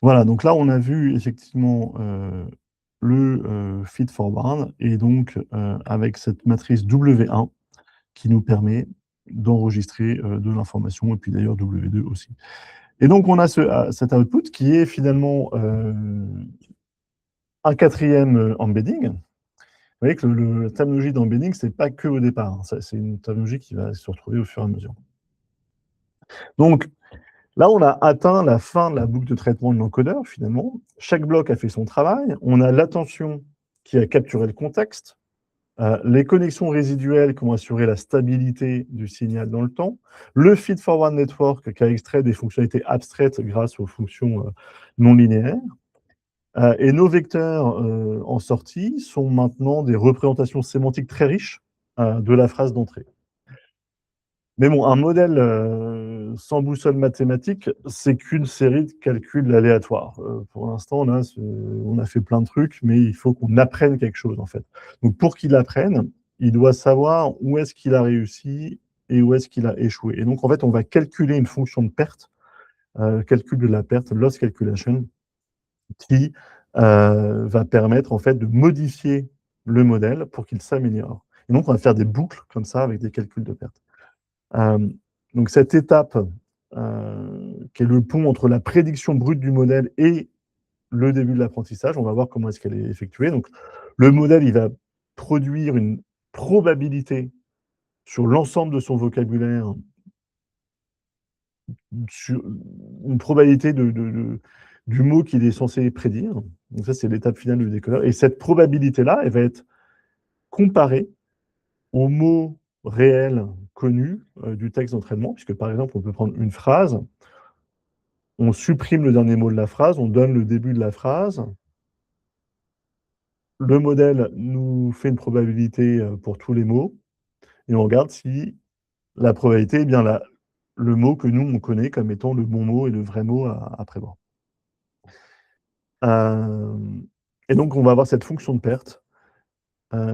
Voilà, donc là, on a vu effectivement le feed-forward, et donc avec cette matrice W1 qui nous permet d'enregistrer de l'information, et puis d'ailleurs W2 aussi. Et donc, on a cet output qui est finalement un quatrième embedding. Vous voyez que la terminologie d'embedding, ce n'est pas que au départ, hein. C'est une terminologie qui va se retrouver au fur et à mesure. Donc, là, on a atteint la fin de la boucle de traitement de l'encodeur, finalement. Chaque bloc a fait son travail. On a l'attention qui a capturé le contexte, les connexions résiduelles qui ont assuré la stabilité du signal dans le temps, le feed-forward network qui a extrait des fonctionnalités abstraites grâce aux fonctions non linéaires. Et nos vecteurs en sortie sont maintenant des représentations sémantiques très riches de la phrase d'entrée. Mais bon, un modèle sans boussole mathématique, c'est qu'une série de calculs aléatoires. Pour l'instant, on a fait plein de trucs, mais il faut qu'on apprenne quelque chose, en fait. Donc, pour qu'il apprenne, il doit savoir où est-ce qu'il a réussi et où est-ce qu'il a échoué. Et donc, en fait, on va calculer une fonction de perte, calcul de la perte, loss calculation, qui va permettre, en fait, de modifier le modèle pour qu'il s'améliore. Et donc, on va faire des boucles comme ça avec des calculs de perte. Donc cette étape, qui est le pont entre la prédiction brute du modèle et le début de l'apprentissage, on va voir comment est-ce qu'elle est effectuée. Donc le modèle, il va produire une probabilité sur l'ensemble de son vocabulaire, sur une probabilité du mot qu'il est censé prédire. Donc ça, c'est l'étape finale du décodeur. Et cette probabilité-là, elle va être comparée aux mots réels connus du texte d'entraînement, puisque par exemple, on peut prendre une phrase, on supprime le dernier mot de la phrase, on donne le début de la phrase. Le modèle nous fait une probabilité pour tous les mots, et on regarde si la probabilité est bien le mot que nous, on connaît comme étant le bon mot et le vrai mot à prévoir. Et donc, on va avoir cette fonction de perte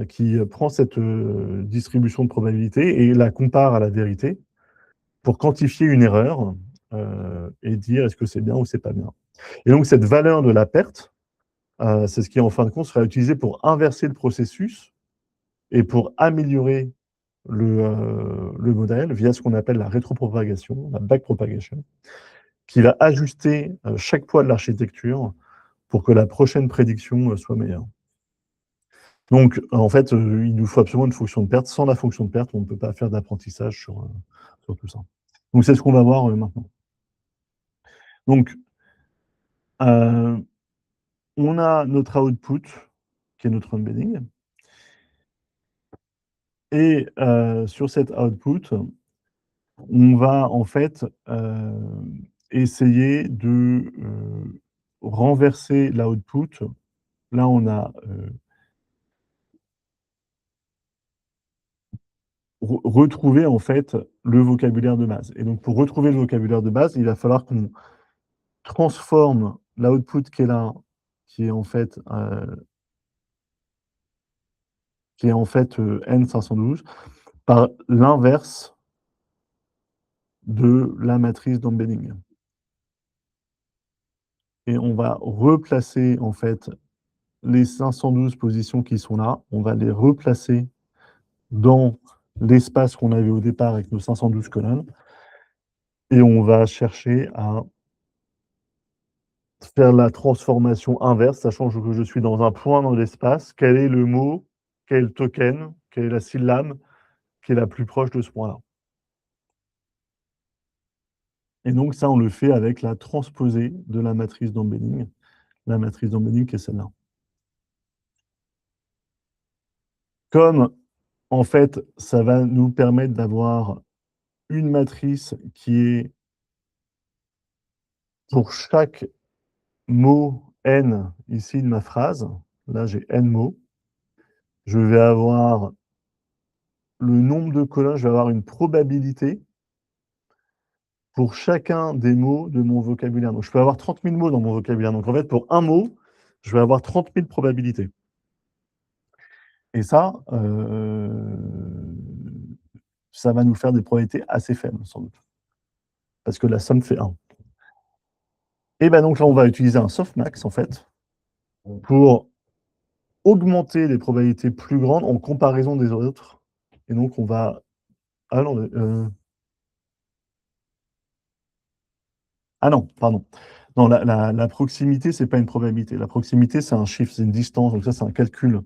qui prend cette distribution de probabilité et la compare à la vérité pour quantifier une erreur et dire est-ce que c'est bien ou c'est pas bien. Et donc, cette valeur de la perte, c'est ce qui, en fin de compte, sera utilisé pour inverser le processus et pour améliorer le modèle via ce qu'on appelle la rétropropagation, la backpropagation, qui va ajuster chaque fois de l'architecture pour que la prochaine prédiction soit meilleure. Donc, en fait, il nous faut absolument une fonction de perte. Sans la fonction de perte, on ne peut pas faire d'apprentissage sur tout ça. Donc, c'est ce qu'on va voir maintenant. Donc, on a notre output, qui est notre embedding. Et sur cet output, on va en fait essayer de renverser l'output. Là, on a retrouvé en fait le vocabulaire de base. Et donc, pour retrouver le vocabulaire de base, il va falloir qu'on transforme l'output qui est là, qui est en fait N512, par l'inverse de la matrice d'embedding. Et on va replacer en fait les 512 positions qui sont là, on va les replacer dans l'espace qu'on avait au départ avec nos 512 colonnes, et on va chercher à faire la transformation inverse, sachant que je suis dans un point dans l'espace, quel est le mot, quel est le token, quelle est la syllabe qui est la plus proche de ce point-là. Et donc ça, on le fait avec la transposée de la matrice d'embedding qui est celle-là. Comme, en fait, ça va nous permettre d'avoir une matrice qui est pour chaque mot n ici de ma phrase. Là, j'ai n mots. Je vais avoir le nombre de colonnes, je vais avoir une probabilité pour chacun des mots de mon vocabulaire. Donc, je peux avoir 30 000 mots dans mon vocabulaire. Donc, en fait, pour un mot, je vais avoir 30 000 probabilités. Et ça va nous faire des probabilités assez faibles, sans doute. Parce que la somme fait 1. Et ben donc là, on va utiliser un softmax, en fait, pour augmenter les probabilités plus grandes en comparaison des autres. Et donc, on va... Ah non, ah non, pardon. Non, la proximité, c'est pas une probabilité. La proximité, c'est un chiffre, c'est une distance. Donc ça, c'est un calcul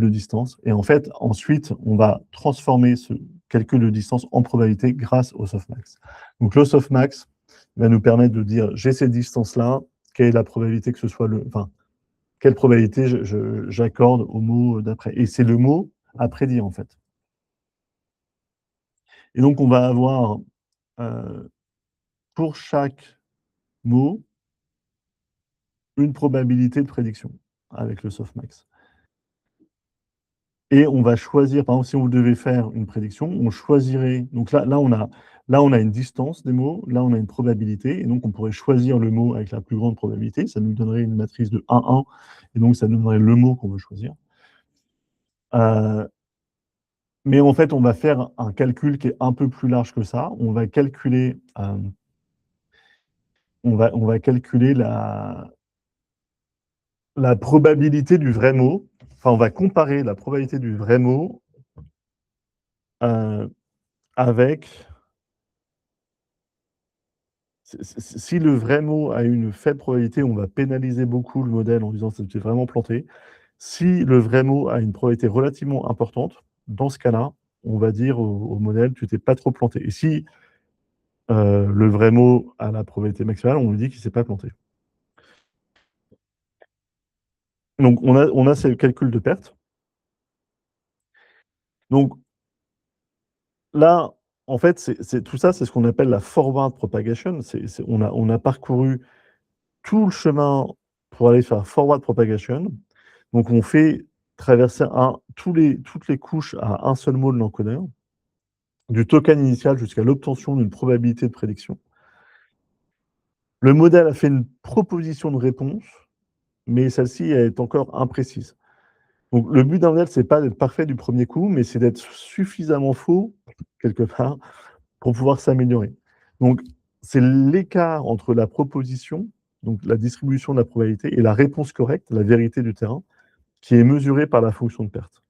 de distance. Et en fait, ensuite, on va transformer ce calcul de distance en probabilité grâce au softmax. Donc le softmax va nous permettre de dire, j'ai cette distance-là, quelle est la probabilité que ce soit le... Enfin, quelle probabilité j'accorde au mot d'après. Et c'est le mot à prédire, en fait. Et donc, on va avoir, euh, pour chaque mot, une probabilité de prédiction avec le softmax. Et on va choisir, par exemple, si on devait faire une prédiction, on choisirait. Donc là, on a une distance des mots, là, on a une probabilité, et donc on pourrait choisir le mot avec la plus grande probabilité. Ça nous donnerait une matrice de 1-1, et donc ça nous donnerait le mot qu'on veut choisir. Mais en fait, on va faire un calcul qui est un peu plus large que ça. On va calculer, on va calculer la probabilité du vrai mot. Enfin, on va comparer la probabilité du vrai mot avec... Si le vrai mot a une faible probabilité, on va pénaliser beaucoup le modèle en disant que c'était vraiment planté. Si le vrai mot a une probabilité relativement importante, dans ce cas-là, on va dire au modèle, tu t'es pas trop planté. Et si le vrai mot a la probabilité maximale, on lui dit qu'il ne s'est pas planté. Donc, on a ces calculs de perte. Donc, là, en fait, tout ça, c'est ce qu'on appelle la forward propagation. On a parcouru tout le chemin pour aller faire forward propagation. Donc, on fait traverser toutes les couches à un seul mot de l'encodeur, du token initial jusqu'à l'obtention d'une probabilité de prédiction. Le modèle a fait une proposition de réponse, mais celle-ci est encore imprécise. Donc, le but d'un modèle, c'est pas d'être parfait du premier coup, mais c'est d'être suffisamment faux, quelque part, pour pouvoir s'améliorer. Donc, c'est l'écart entre la proposition, donc la distribution de la probabilité, et la réponse correcte, la vérité du terrain, qui est mesuré par la fonction de perte.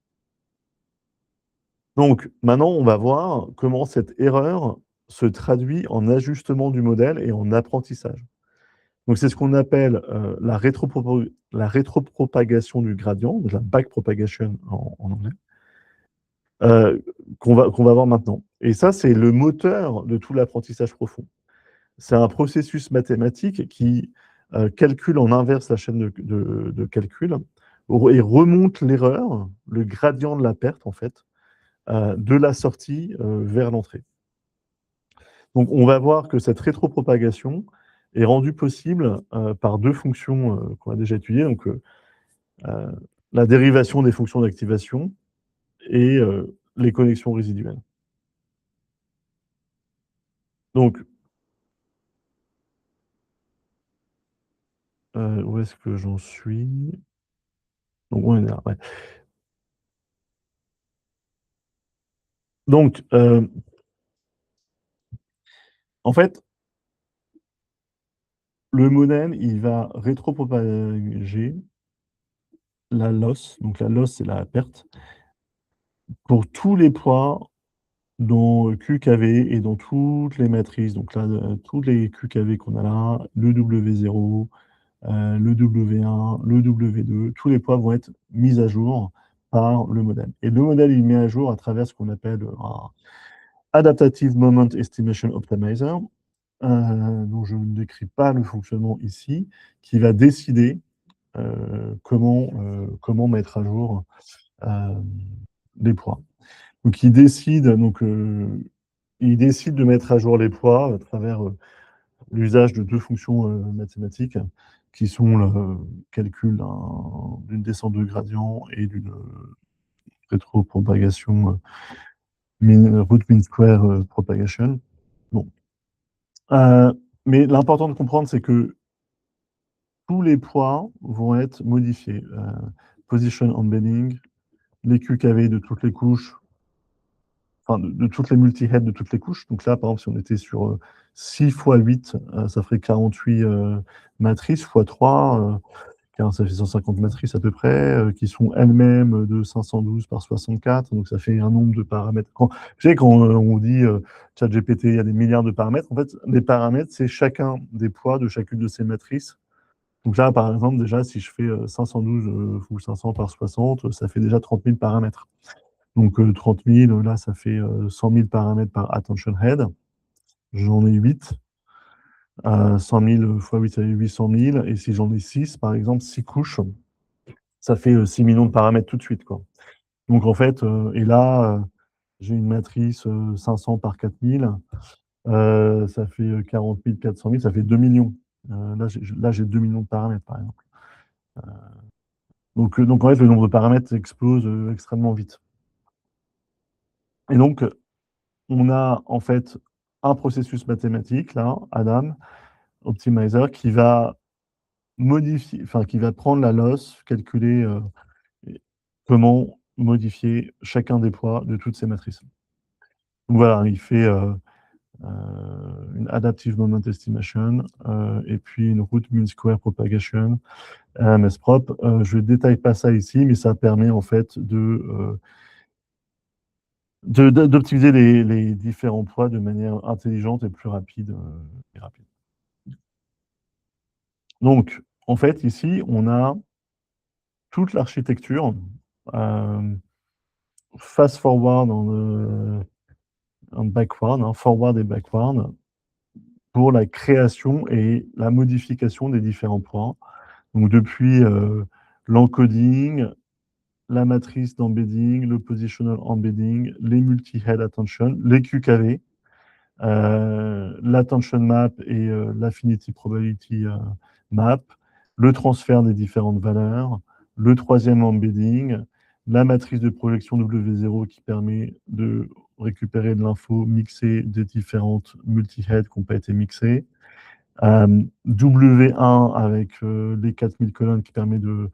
Donc, maintenant, on va voir comment cette erreur se traduit en ajustement du modèle et en apprentissage. Donc, c'est ce qu'on appelle la rétropropagation du gradient, donc la backpropagation en anglais, qu'on va voir maintenant. Et ça, c'est le moteur de tout l'apprentissage profond. C'est un processus mathématique qui calcule en inverse la chaîne de calcul et remonte l'erreur, le gradient de la perte, en fait, de la sortie vers l'entrée. Donc, on va voir que cette rétropropagation est rendue possible par deux fonctions qu'on a déjà étudiées, donc la dérivation des fonctions d'activation et les connexions résiduelles. Donc, où est-ce que j'en suis? Donc, on est là, ouais. Donc, en fait, le modèle, il va rétropropager la loss. Donc, la loss, c'est la perte, pour tous les poids dans QKV et dans toutes les matrices. Donc là, tous les QKV qu'on a là, le W0, le W1, le W2, tous les poids vont être mis à jour par le modèle. Et le modèle, il met à jour à travers ce qu'on appelle un Adaptative Moment Estimation Optimizer, dont je ne décris pas le fonctionnement ici, qui va décider comment mettre à jour les poids. Donc, il décide de mettre à jour les poids à travers l'usage de deux fonctions mathématiques qui sont le calcul d'une descente de gradient et d'une rétropropagation, root mean square propagation. Bon. Mais l'important de comprendre, c'est que tous les poids vont être modifiés. Position embedding, les QKV de toutes les couches, enfin de toutes les multi-heads de toutes les couches. Donc là, par exemple, si on était sur 6 fois 8, ça ferait 48 matrices, fois 3, car ça fait 150 matrices à peu près, qui sont elles-mêmes de 512 par 64, donc ça fait un nombre de paramètres. Tu sais, quand on dit ChatGPT, il y a des milliards de paramètres, en fait, les paramètres, c'est chacun des poids de chacune de ces matrices. Donc là, par exemple, déjà, si je fais 512 ou 500 par 60, ça fait déjà 30 000 paramètres. Donc 30 000, là, ça fait 100 000 paramètres par attention head. J'en ai 8. 100 000 fois 8, ça fait 800 000. Et si j'en ai 6, par exemple, 6 couches, ça fait 6 millions de paramètres tout de suite, quoi. Donc en fait, et là, j'ai une matrice 500 par 4000, ça fait 40 400 000, ça fait 2 millions. Là, j'ai 2 millions de paramètres, par exemple. Donc en fait, le nombre de paramètres explose extrêmement vite. Et donc, on a en fait un processus mathématique, là, Adam, Optimizer, qui va modifier, enfin, qui va prendre la loss, calculer comment modifier chacun des poids de toutes ces matrices. Donc voilà, il fait une adaptive moment estimation et puis une root mean square propagation, MSProp. Je ne détaille pas ça ici, mais ça permet en fait d'optimiser les différents poids de manière intelligente et plus rapide. Donc, en fait, ici, on a toute l'architecture fast-forward en backward, hein, forward et backward, pour la création et la modification des différents points. Donc, depuis l'encoding, la matrice d'embedding, le positional embedding, les multi-head attention, les QKV, l'attention map et l'affinity probability map, le transfert des différentes valeurs, le troisième embedding, la matrice de projection W0 qui permet de récupérer de l'info mixée des différentes multi-heads qui n'ont pas été mixées, W1 avec les 4000 colonnes qui permet de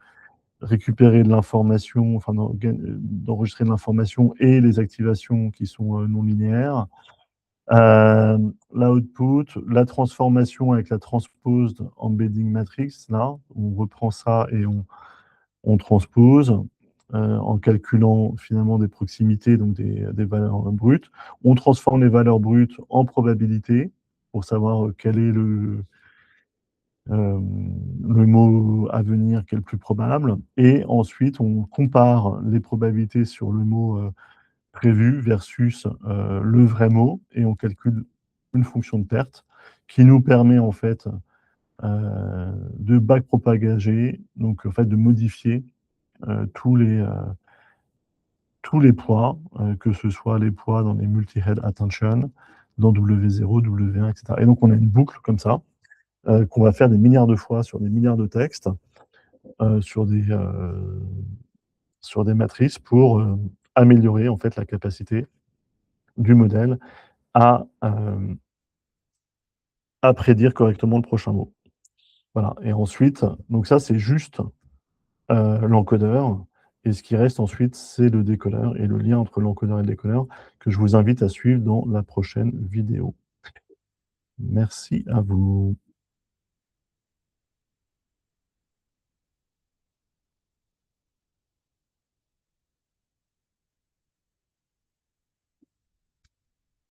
récupérer de l'information, enfin d'enregistrer de l'information et les activations qui sont non linéaires. L'output, la transformation avec la transposed embedding matrix, là, on reprend ça et on transpose en calculant finalement des proximités, donc des valeurs brutes. On transforme les valeurs brutes en probabilité pour savoir quel est le mot à venir qui est le plus probable. Et ensuite, on compare les probabilités sur le mot prévu versus le vrai mot, et on calcule une fonction de perte qui nous permet en fait de backpropager, donc en fait de modifier tous les poids, que ce soit les poids dans les multi-head attention, dans W0, W1, etc. Et donc on a une boucle comme ça, qu'on va faire des milliards de fois sur des milliards de textes, sur des matrices pour améliorer en fait la capacité du modèle à prédire correctement le prochain mot. Voilà. Et ensuite, donc ça, c'est juste l'encodeur. Et ce qui reste ensuite, c'est le décodeur et le lien entre l'encodeur et le décodeur que je vous invite à suivre dans la prochaine vidéo. Merci à vous.